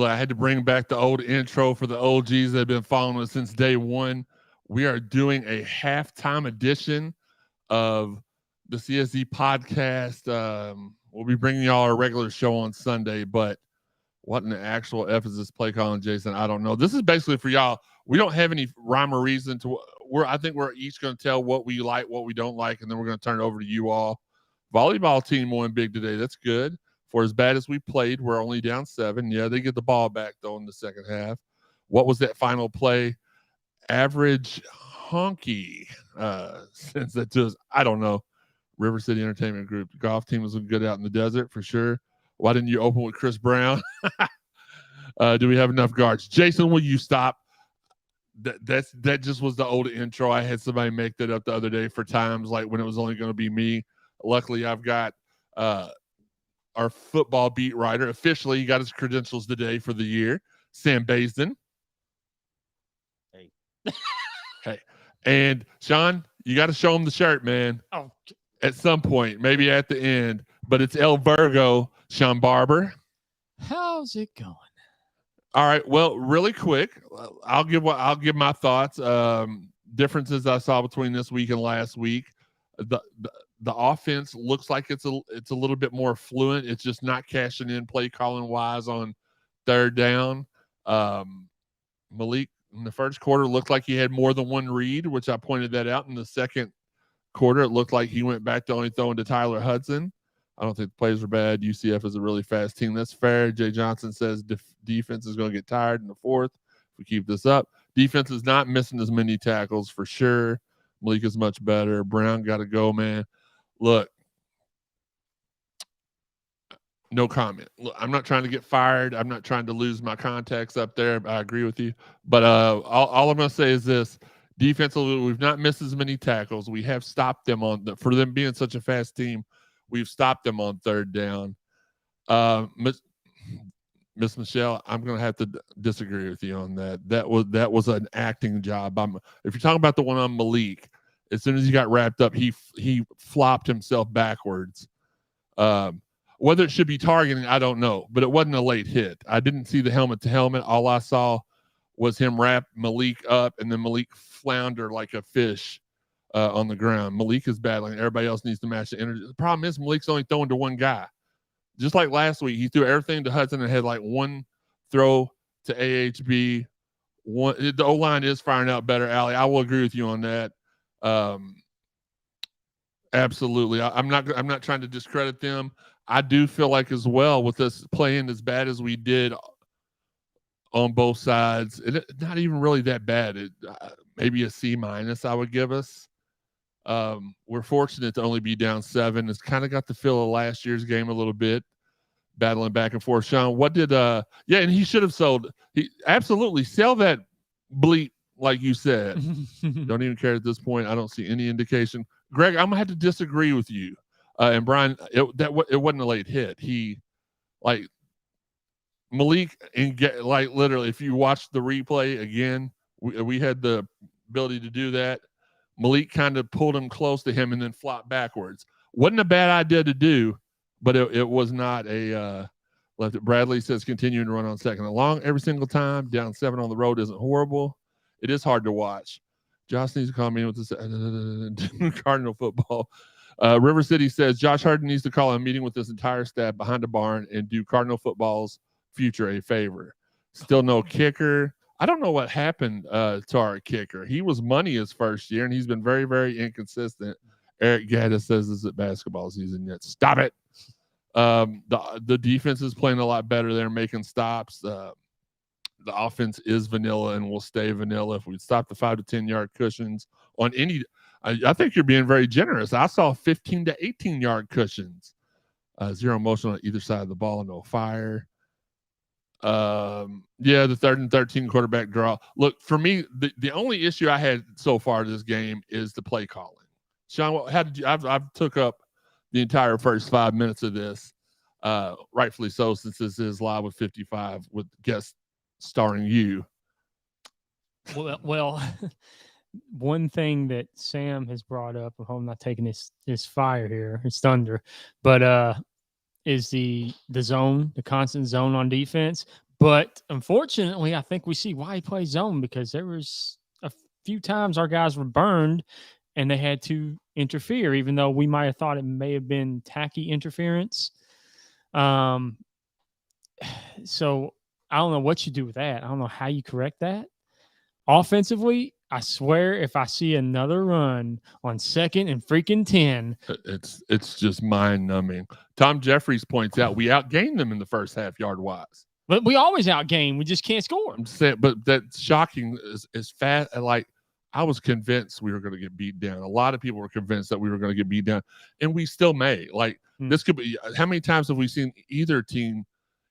I had to bring back the old intro for the OGs that have been following us since day one. We are doing a halftime edition of the CSD podcast. We'll be bringing y'all our regular show on Sunday, but what in the actual F is this play calling, Jason? I don't know. This is basically for y'all. We don't have any rhyme or reason to. I think we're each going to tell what we like, what we don't like, and then we're going to turn it over to you all. Volleyball team won big today. That's good. For as bad as we played, we're only down 7. Yeah, they get the ball back though in the second half. What was that final play? Average honky. Since that to us, I don't know. River City Entertainment Group. The golf team was good out in the desert for sure. Why didn't you open with Chris Brown? Do we have enough guards? Jason, will you stop? That just was the old intro. I had somebody make that up the other day for times like when it was only going to be me. Luckily, I've got our football beat writer. Officially, he got his credentials today for the year. Sam Baisden. Hey. Hey. And Sean, you got to show him the shirt, man. Oh. At some point, maybe at the end. But it's El Virgo, Sean Barber. How's it going? All right. Well, really quick, I'll give my thoughts. Differences I saw between this week and last week. The offense looks like it's a little bit more fluent. It's just not cashing in play calling wise on third down. Malik in the first quarter looked like he had more than one read, which I pointed that out. In the second quarter, it looked like he went back to only throwing to Tyler Hudson. I don't think the plays were bad. UCF is a really fast team. That's fair. Jay Johnson says defense is going to get tired in the fourth if we keep this up. Defense is not missing as many tackles for sure. Malik is much better. Brown got to go, man. Look, no comment. Look, I'm not trying to get fired. I'm not trying to lose my contacts up there. I agree with you. But all I'm going to say is this. Defensively, we've not missed as many tackles. We have stopped them for them being such a fast team. We've stopped them on third down. Miss Michelle, I'm going to have to disagree with you on that. That was an acting job. If you're talking about the one on Malik, as soon as he got wrapped up, he flopped himself backwards. Whether it should be targeting, I don't know, but it wasn't a late hit. I didn't see the helmet to helmet. All I saw was him wrap Malik up, and then Malik flounder like a fish on the ground. Malik is battling. Everybody else needs to match the energy. The problem is Malik's only throwing to one guy. Just like last week, he threw everything to Hudson and had like one throw to AHB. The O-line is firing out better, Allie. I will agree with you on that. Absolutely. I'm not trying to discredit them. I do feel like as well with us playing as bad as we did on both sides, not even really that bad. Maybe a C- I would give us. We're fortunate to only be down 7. It's kind of got the feel of last year's game a little bit, battling back and forth. Sean, what did and he should have sold. He absolutely sell that bleep like you said. Don't even care at this point. I don't see any indication. Greg, I'm gonna have to disagree with you. And Brian, it wasn't a late hit. He like Malik and literally, if you watch the replay again, we had the ability to do that. Malik kind of pulled him close to him and then flopped backwards. Wasn't a bad idea to do, but it was not a left. Bradley says continuing to run on second and long every single time. Down 7 on the road isn't horrible. It is hard to watch. Josh needs to call me with this Cardinal football. River City says Josh Harden needs to call a meeting with this entire staff behind the barn and do Cardinal football's future a favor. Still no kicker. I don't know what happened to our kicker. He was money his first year, and he's been very, very inconsistent. Eric Gaddis says this is basketball season yet. Stop it. The defense is playing a lot better. They're making stops. The offense is vanilla and will stay vanilla. If we stop the 5 to 10 yard cushions on any, I think you're being very generous. I saw 15 to 18 yard cushions. 0 motion on either side of the ball, no fire. The 3rd and 13 quarterback draw. Look, for me, the only issue I had so far this game is the play calling. Sean, how did you? I've took up the entire first 5 minutes of this, rightfully so, since this is Live with 55 with guests starring you. Well, one thing that Sam has brought up, I hope I'm not taking his fire here, his thunder, but is the zone, the constant zone on defense. But unfortunately, I think we see why he plays zone, because there was a few times our guys were burned and they had to interfere, even though we might have thought it may have been tacky interference. So I don't know what you do with that. I don't know how you correct that. Offensively, I swear, if I see another run on 2nd and freaking 10, it's just mind numbing. Tom Jeffries points out we outgained them in the first half yard wise. but we always outgame. We just can't score. I'm saying, but that's shocking. Is fast. Like I was convinced we were going to get beat down. A lot of people were convinced that we were going to get beat down, and we still may. Like this could be. How many times have we seen either team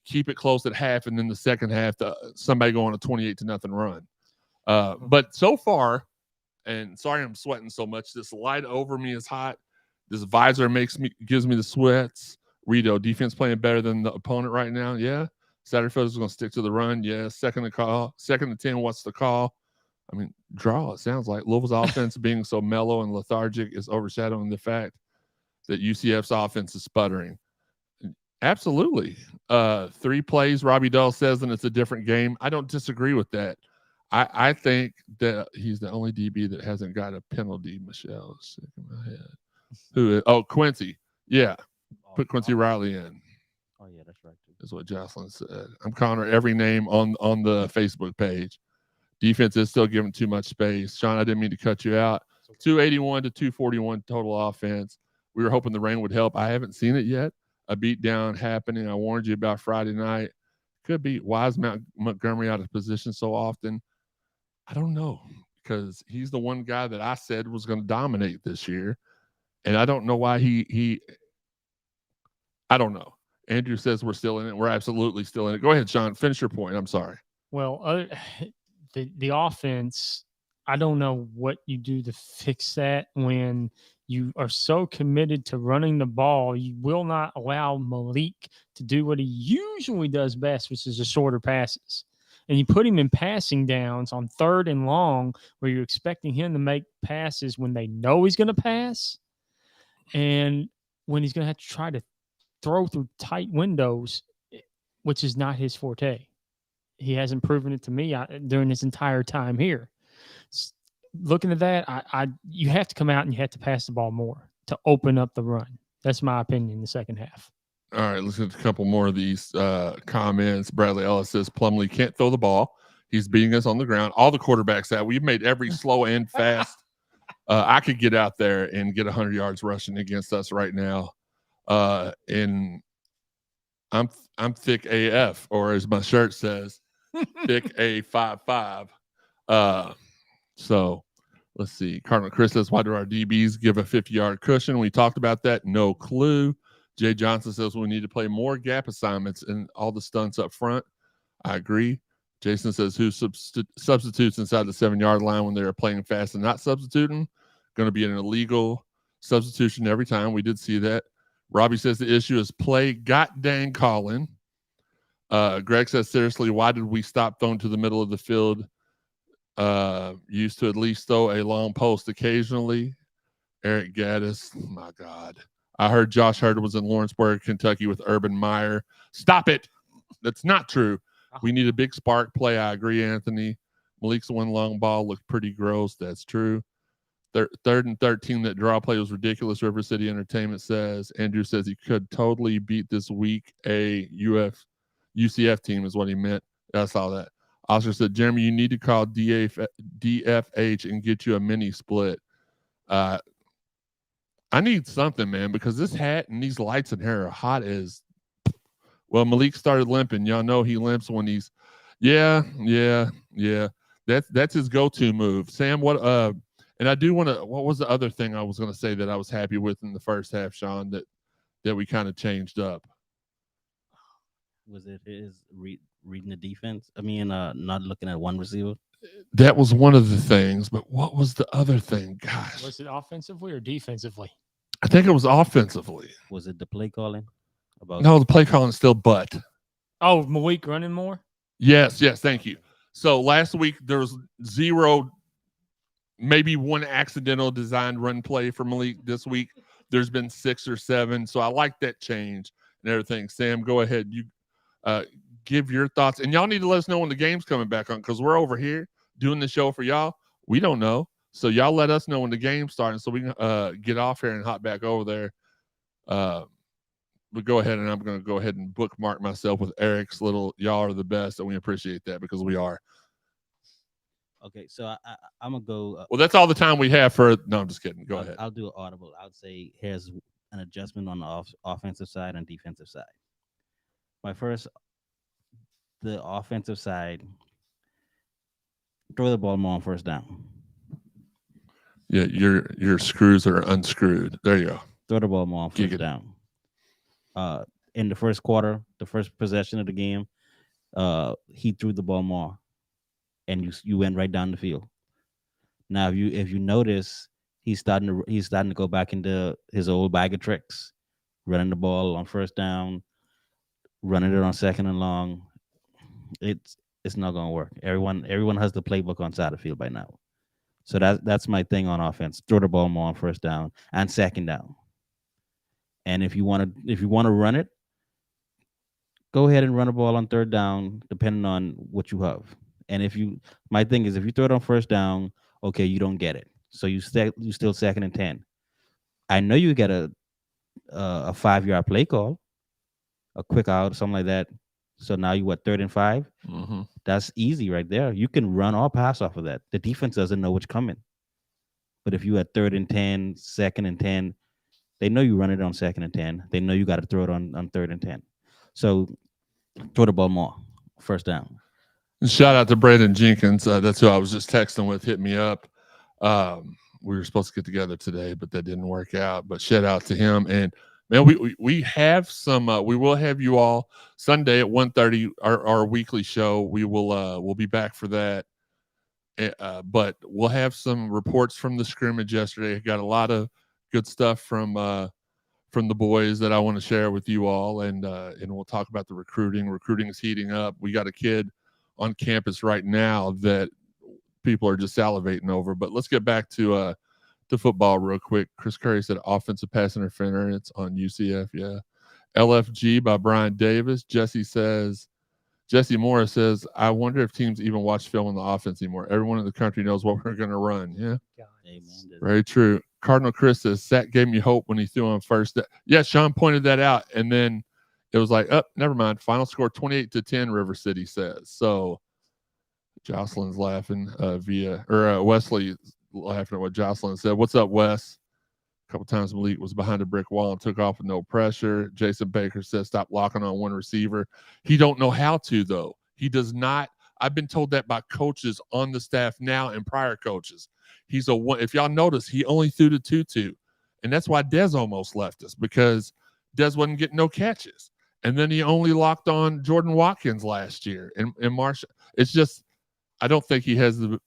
keep it close at half, and then the second half, somebody go on a 28-0 run? But so far, and sorry I'm sweating so much. This light over me is hot. This visor gives me the sweats. Rito, defense playing better than the opponent right now. Yeah. Satterfield is going to stick to the run. Yeah. Second and 10. What's the call? I mean, draw. It sounds like Louisville's offense being so mellow and lethargic is overshadowing the fact that UCF's offense is sputtering. Absolutely. 3 plays, Robbie Dull says, and it's a different game. I don't disagree with that. I think that he's the only DB that hasn't got a penalty. Michelle is sick in my head. Who is? Oh, Quincy. Yeah. Put Quincy Riley in. Oh, yeah, that's right. Is what Jocelyn said. I'm calling her every name on the Facebook page. Defense is still giving too much space. Sean, I didn't mean to cut you out. 281 to 241 total offense. We were hoping the rain would help. I haven't seen it yet. A beatdown happening. I warned you about Friday night. Could be. Why is Montgomery out of position so often? I don't know, because he's the one guy that I said was going to dominate this year, and I don't know why I don't know. Andrew says we're still in it. We're absolutely still in it. Go ahead, Sean. Finish your point. I'm sorry. Well, the offense, I don't know what you do to fix that when you are so committed to running the ball. You will not allow Malik to do what he usually does best, which is the shorter passes. And you put him in passing downs on 3rd and long, where you're expecting him to make passes when they know he's going to pass, and when he's going to have to try to throw through tight windows, which is not his forte. He hasn't proven it to me during his entire time here. Looking at that, you have to come out and you have to pass the ball more to open up the run. That's my opinion in the second half. All right, let's get a couple more of these comments. Bradley Ellis says Plumlee can't throw the ball. He's beating us on the ground. All the quarterbacks out. We've made every slow and fast. I could get out there and get 100 yards rushing against us right now. And I'm thick AF, or as my shirt says, thick A55. So let's see. Cardinal Chris says, why do our DBs give a 50-yard cushion? We talked about that. No clue. Jay Johnson says we need to play more gap assignments and all the stunts up front. I agree. Jason says who substitutes inside the 7-yard line when they're playing fast and not substituting? Going to be an illegal substitution every time. We did see that. Robbie says the issue is play god dang calling. Greg says, seriously, why did we stop throwing to the middle of the field? Used to at least throw a long post occasionally. Eric Gaddis, my God. I heard Josh Herder was in Lawrenceburg, Kentucky with Urban Meyer. Stop it. That's not true. We need a big spark play. I agree, Anthony. Malik's one long ball looked pretty gross. That's true. 3rd and 13, that draw play was ridiculous. River City Entertainment says. Andrew says he could totally beat this week a UCF team is what he meant. I saw that. Oscar said, Jeremy, you need to call DFH and get you a mini split. I need something, man, because this hat and these lights and hair are hot as. Well, Malik started limping. Y'all know he limps when he's. Yeah. That's his go-to move. Sam, what? And I do want to. What was the other thing I was going to say that I was happy with in the first half, Sean? That we kind of changed up. Was it his reading the defense? I mean, not looking at one receiver. That was one of the things, but what was the other thing? Gosh, was it offensively or defensively? I think it was offensively. Was it the play calling? No, the play calling is still butt. Oh, Malik running more? Yes, thank you. So last week there was 0, maybe 1 accidental designed run play for Malik. This week there's been 6 or 7. So I like that change and everything. Sam, go ahead. You give your thoughts. And y'all need to let us know when the game's coming back on, because we're over here doing the show for y'all. We don't know. So y'all let us know when the game's starting so we can get off here and hop back over there. But go ahead, and I'm going to go ahead and bookmark myself with Eric's little "y'all are the best," and we appreciate that because we are. Okay, so I'm gonna go. Well, that's all the time we have for. No, I'm just kidding. Go ahead. I'll do an audible. I would say here's an adjustment on the offensive side and defensive side. The offensive side, throw the ball more on first down. Yeah, your screws are unscrewed. There you go. Throw the ball more on first down. In the first quarter, the first possession of the game, he threw the ball more, and you went right down the field. Now, if you notice, he's starting to go back into his old bag of tricks, running the ball on first down, running it on second and long. It's not going to work. Everyone has the playbook on side of the field by now. So that's my thing on offense. Throw the ball more on first down and second down. And if you want to run it, go ahead and run the ball on third down, depending on what you have. And my thing is, if you throw it on first down, okay, you don't get it. So you still second and 10. I know you get a 5-yard play call, a quick out, something like that. So now you third and 5? Mm-hmm. That's easy right there. You can run or pass off of that. The defense doesn't know what's coming. But if you third and 10, second and 10, they know you run it on second and 10. They know you got to throw it on third and 10. So throw the ball more, first down. And shout out to Brandon Jenkins. That's who I was just texting with. Hit me up. We were supposed to get together today, but that didn't work out. But shout out to him. And man, we have some. We will have you all Sunday at 1:30. Our weekly show. We'll be back for that. But we'll have some reports from the scrimmage yesterday. Got a lot of good stuff from the boys that I want to share with you all, and we'll talk about the recruiting. Recruiting is heating up. We got a kid on campus right now that people are just salivating over. But let's get back to football real quick. Chris Curry said offensive pass interference on UCF. Yeah. LFG by Brian Davis. Jesse Morris says, I wonder if teams even watch film on the offense anymore. Everyone in the country knows what we're going to run. Yeah. Amen. Very true. Cardinal Chris says, Sack gave me hope when he threw on first. Yeah, Sean pointed that out. And then it was like, never mind. Final score 28-10, River City says. So Jocelyn's laughing Wesley laughing at what Jocelyn said. What's up, Wes? A couple times Malik was behind a brick wall and took off with no pressure. Jason Baker says, stop locking on one receiver. He don't know how to, though. He does not. I've been told that by coaches on the staff now and prior coaches. He's a one. If y'all notice, he only threw to 2-2. And that's why Dez almost left us, because Dez wasn't getting no catches. And then he only locked on Jordan Watkins last year. And Marshall, it's just, I don't think he has the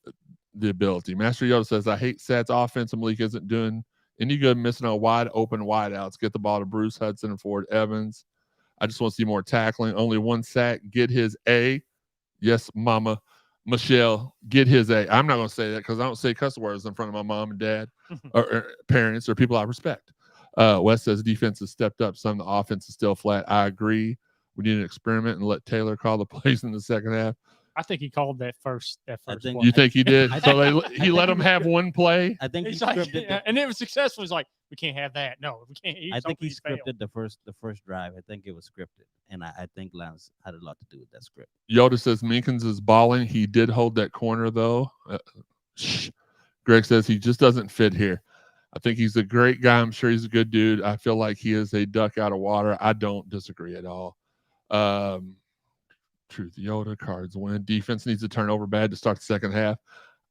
ability. Master Yoda says, I hate Sat's offense. Malik isn't doing any good, missing on wide open wideouts. Get the ball to Bruce Hudson and Ford Evans. I just want to see more tackling. Only one sack. Get his A. Yes, Mama Michelle, get his A. I'm not going to say that because I don't say cuss words in front of my mom and dad or parents or people I respect. Wes says defense has stepped up. Some of the offense is still flat. I agree. We need an experiment and let Taylor call the plays in the second half. I think he called that first play. You think he did? So he let him have one play? I think he's and it was successful. He's like, we can't have that. No, we can't. I think he scripted the first drive. I think it was scripted. And I think Lance had a lot to do with that script. Yoda says Minkins is balling. He did hold that corner, though. Greg says he just doesn't fit here. I think he's a great guy. I'm sure he's a good dude. I feel like he is a duck out of water. I don't disagree at all. Truth, Yoda, Cards win. Defense needs to turn over bad to start the second half.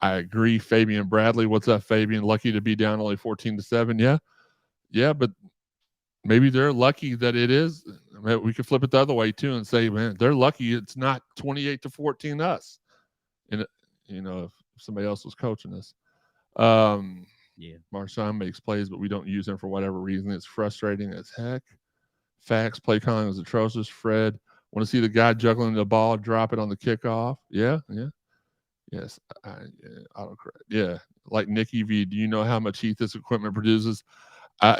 I agree. Fabian Bradley. What's up, Fabian? Lucky to be down only 14-7. Yeah, but maybe they're lucky that it is. I mean, we could flip it the other way too and say, man, they're lucky it's not 28-14 us. And if somebody else was coaching us. Yeah. Marshawn makes plays, but we don't use him for whatever reason. It's frustrating as heck. Facts. Play calling was atrocious. Fred, want to see the guy juggling the ball, drop it on the kickoff? Yeah. Yes. Autocorrect. Yeah. Like Nikki V, do you know how much heat this equipment produces?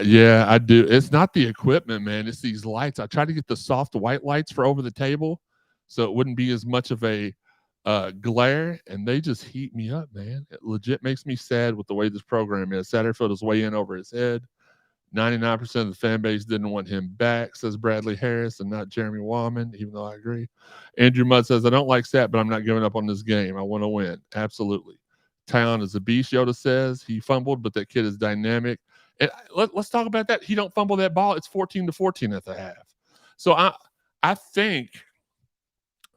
Yeah, I do. It's not the equipment, man. It's these lights. I try to get the soft white lights for over the table so it wouldn't be as much of a glare. And they just heat me up, man. It legit makes me sad with the way this program is. Satterfield is way in over his head. 99% of the fan base didn't want him back, says Bradley Harris, and not Jeremy Wallman, even though I agree. Andrew Mudd says, I don't like Sat, but I'm not giving up on this game. I want to win. Absolutely. Tyon is a beast, Yoda says. He fumbled, but that kid is dynamic. And let's talk about that. He don't fumble that ball. It's 14-14 at the half. So I think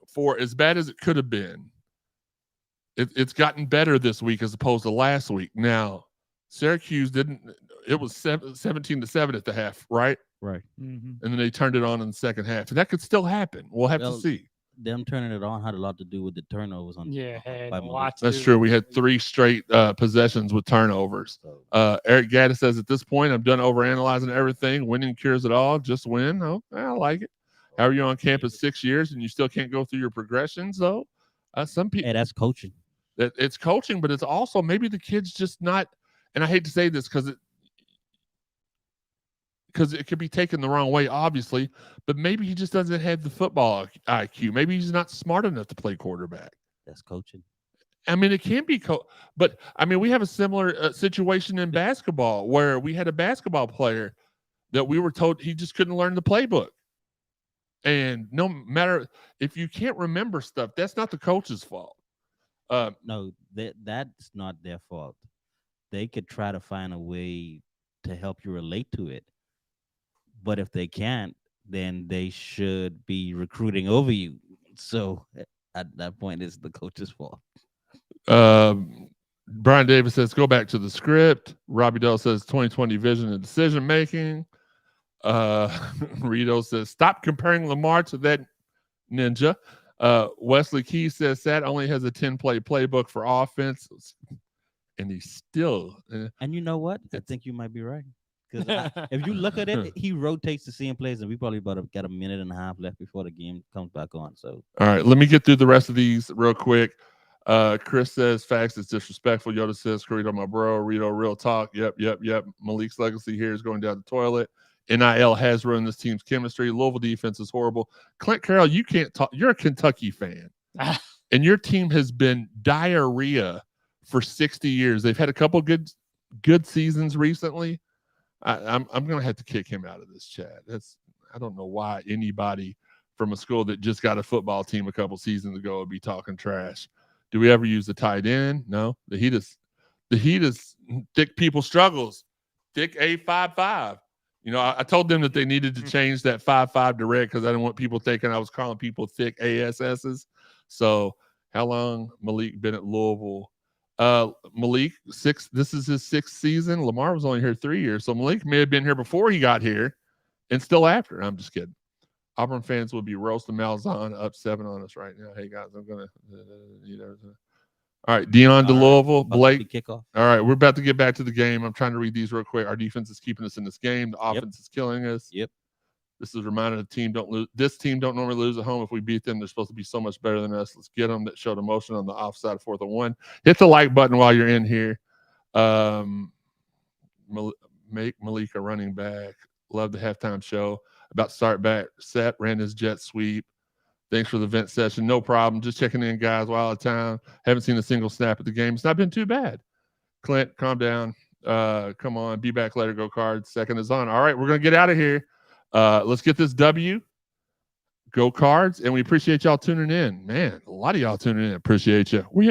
for as bad as it could have been, it's gotten better this week as opposed to last week. Now, Syracuse didn't. It was 17-7 at the half, right? Right. Mhm. And then they turned it on in the second half, and that could still happen. We'll have to see. Them turning it on had a lot to do with the turnovers on. Yeah, had by a Malik. lot to That's do true. with We had it. 3 straight possessions with turnovers. So, Eric Gaddis says, at this point, I'm done overanalyzing everything. Winning cures it all. Just win. Oh, I like it. How are you on campus 6 years and you still can't go through your progressions, though? Some people. hey, that's coaching. It's coaching, but it's also maybe the kid's just not. And I hate to say this because it could be taken the wrong way, obviously, but maybe he just doesn't have the football IQ. Maybe he's not smart enough to play quarterback. That's coaching. I mean, it can be, but I mean, we have a similar situation in basketball where we had a basketball player that we were told he just couldn't learn the playbook. And no matter if you can't remember stuff, that's not the coach's fault. No, that's not their fault. They could try to find a way to help you relate to it. But if they can't, then they should be recruiting over you. So at that point, it's the coach's fault. Brian Davis says, go back to the script. Robbie Dell says 2020 vision and decision making. Rito says, stop comparing Lamar to that ninja. Wesley Key says Sat only has a 10-play playbook for offense. And he's still. And you know what? I think you might be right. Because if you look at it, he rotates the same plays, and we probably about got a minute and a half left before the game comes back on. So, all right, let me get through the rest of these real quick. Chris says facts is disrespectful. Yoda says, Corrito, my bro. Rito, real talk. Yep. Malik's legacy here is going down the toilet. NIL has ruined this team's chemistry. Louisville defense is horrible. Clint Carroll, you can't talk. You're a Kentucky fan, and your team has been diarrhea for 60 years. They've had a couple good seasons recently. I'm going to have to kick him out of this chat. I don't know why anybody from a school that just got a football team a couple seasons ago would be talking trash. Do we ever use the tight end? No. The heat is thick people struggles. Thick A55. You know, I told them that they needed to change that 5.5 to red because I didn't want people thinking I was calling people thick ASSs. So how long Malik been at Louisville? Malik, this is his 6th season. Lamar was only here 3 years. So Malik may have been here before he got here and still after. I'm just kidding. Auburn fans will be roasting Malzahn up 7 on us right now. Hey, guys, I'm going to, all right, Dion to Louisville. Blake. Kickoff. All right, we're about to get back to the game. I'm trying to read these real quick. Our defense is keeping us in this game. The offense is killing us. Yep. This is a reminder the team don't lose. This team don't normally lose at home. If we beat them, they're supposed to be so much better than us. Let's get them. That showed emotion on the offside 4th and 1. Hit the like button while you're in here. Make Malik a running back. Love the halftime show. About to start back. Sat ran his jet sweep. Thanks for the vent session. No problem. Just checking in, guys, while out of town. Haven't seen a single snap at the game. It's not been too bad. Clint, calm down. Come on. Be back later. Go Cards. Second is on. All right, we're going to get out of here. Let's get this W. Go Cards. And we appreciate y'all tuning in. Man, a lot of y'all tuning in. Appreciate you. We